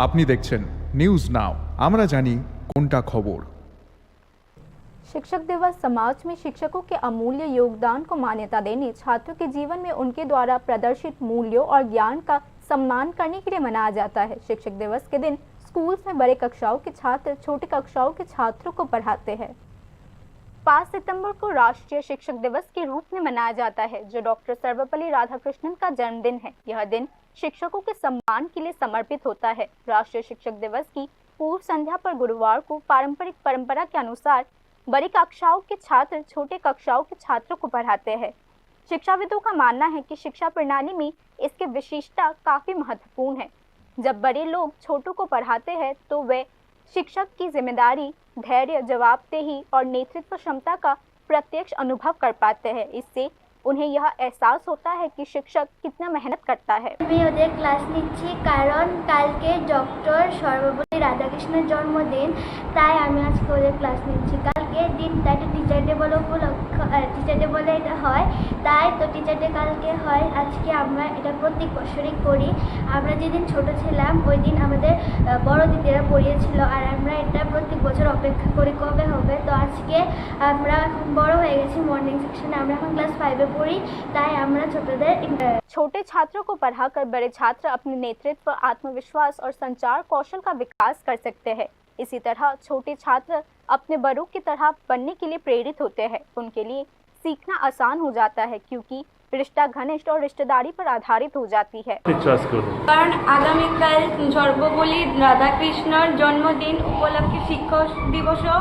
আপনি দেখছেন news now, আমরা জানি কোনটা খবর। शिक्षक दिवस समाज में शिक्षकों के अमूल्य योगदान को मान्यता देने, छात्रों के जीवन में उनके द्वारा प्रदर्शित मूल्यों और ज्ञान का सम्मान करने के लिए मनाया जाता है। शिक्षक दिवस के दिन स्कूल में बड़े कक्षाओं के छात्र छोटी कक्षाओं के छात्रों को पढ़ाते हैं। 5 सितंबर को राष्ट्रीय शिक्षक दिवस के रूप में मनाया जाता है, जो डॉक्टर सर्वपल्ली राधाकृष्णन का जन्मदिन है। यह दिन शिक्षकों के सम्मान के लिए समर्पित होता है। राष्ट्रीय शिक्षक दिवस की पूर्व संध्या पर गुरुवार को पारंपरिक परंपरा के अनुसार बड़ी कक्षाओं के छात्र छोटे कक्षाओं के छात्रों को पढ़ाते हैं। शिक्षाविदों का मानना है कि शिक्षा प्रणाली में इसकी विशिष्टता काफी महत्वपूर्ण है। जब बड़े लोग छोटों को पढ़ाते हैं तो वे शिक्षक की जिम्मेदारी, धैर्य, जवाबदेही और नेतृत्व क्षमता का प्रत्यक्ष अनुभव कर पाते हैं। इससे उन्हें यह एहसास होता है कि शिक्षक कितना मेहनत करता है। আমি ওদের ক্লাস নিচ্ছি কারণ কালকে ডক্টর সর্বপল্লী রাধাকৃষ্ণের জন্মদিন, তাই আমি আজকে ওদের ক্লাস নিচ্ছি। কালকে দিনটা একটা টিচার ডে বলে টিচার ডে বলে এটা হয়, তাই তো টিচার ডে কালকে হয়। আজকে আমরা এটা প্রত্যেক বছরই করি। আমরা যেদিন ছোট ছিলাম ওই দিন আমাদের বড় দিদিরা পড়িয়েছিল, আর আমরা এটা প্রত্যেক বছর অপেক্ষা করি কবে হবে। তো আজকে আমরা এখন বড় হয়ে গেছি, মর্নিং সেকশনে আমরা এখন ক্লাস 5-এ পড়ি, তাই আমরা ছোটদের छोटे छात्रों को पढ़ाकर बड़े छात्र अपने नेतृत्व, आत्मविश्वास और संचार कौशल का विकास कर सकते हैं। इसी तरह छोटे छात्र अपने बड़ों की तरह बनने के लिए प्रेरित होते हैं। उनके लिए सीखना आसान हो जाता है क्योंकि रिश्ता घनिष्ठ और रिश्तेदारी पर आधारित हो जाती है। কারণ আগামীকাল সর্বপল্লী রাধাকৃষ্ণর জন্মদিন উপলক্ষে শিক্ষক দিবসও,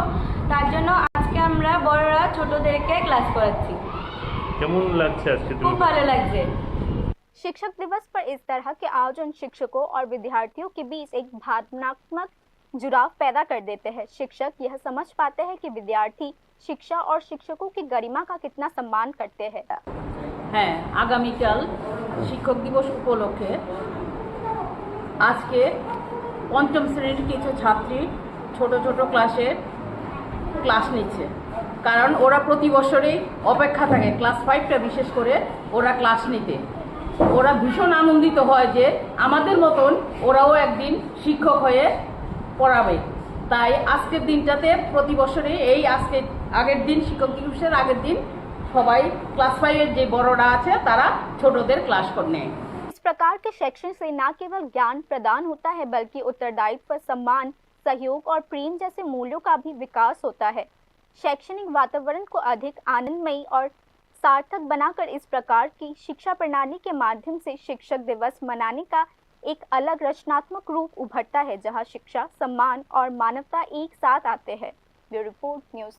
তার জন্য আজকে আমরা বড়রা ছোটদেরকে ক্লাস করাচ্ছি। কেমন লাগছে আজকে? খুব ভালো লাগছে। शिक्षक दिवस पर इस तरह के आयोजन शिक्षकों और विद्यार्थियों के बीच एक भावनात्मक जुड़ाव पैदा कर देते हैं। शिक्षक यह समझ पाते हैं कि विद्यार्थी शिक्षा और शिक्षकों की गरिमा का कितना सम्मान करते हैं। হ্যাঁ, আগামীকাল শিক্ষক দিবস উপলক্ষে আজকে পঞ্চম শ্রেণীর কিছু ছাত্রী ছোট ছোট ক্লাসে ক্লাস নিচ্ছে, কারণ ওরা প্রতি বছরেই অপেক্ষা থাকে ক্লাস 5টা বিশেষ করে ওরা ক্লাস নিতে। ওরা ভীষণ আনন্দিত হয় যে আমাদের মতন ওরাও একদিন শিক্ষক হয়ে পড়াবে। তাই আজকের দিনটাতে প্রতি বছরে এই আজকে আগের দিন শিক্ষক দিবসের আগের দিন সবাই ক্লাস 5-এর যে বড়রা আছে তারা ছোটদের ক্লাস করে নেয়। इस प्रकार के शिक्षण से न केवल ज्ञान प्रदान होता है बल्कि उत्तरदायित्व, सम्मान, सहयोग और प्रेम जैसे मूल्यों का भी विकास होता है। शैक्षणिक वातावरण को अधिक आनंदमयी और सार्थक बनाकर इस प्रकार की शिक्षा प्रणाली के माध्यम से शिक्षक दिवस मनाने का एक अलग रचनात्मक रूप उभरता है, जहां शिक्षा, सम्मान और मानवता एक साथ आते हैं। Bureau report, news.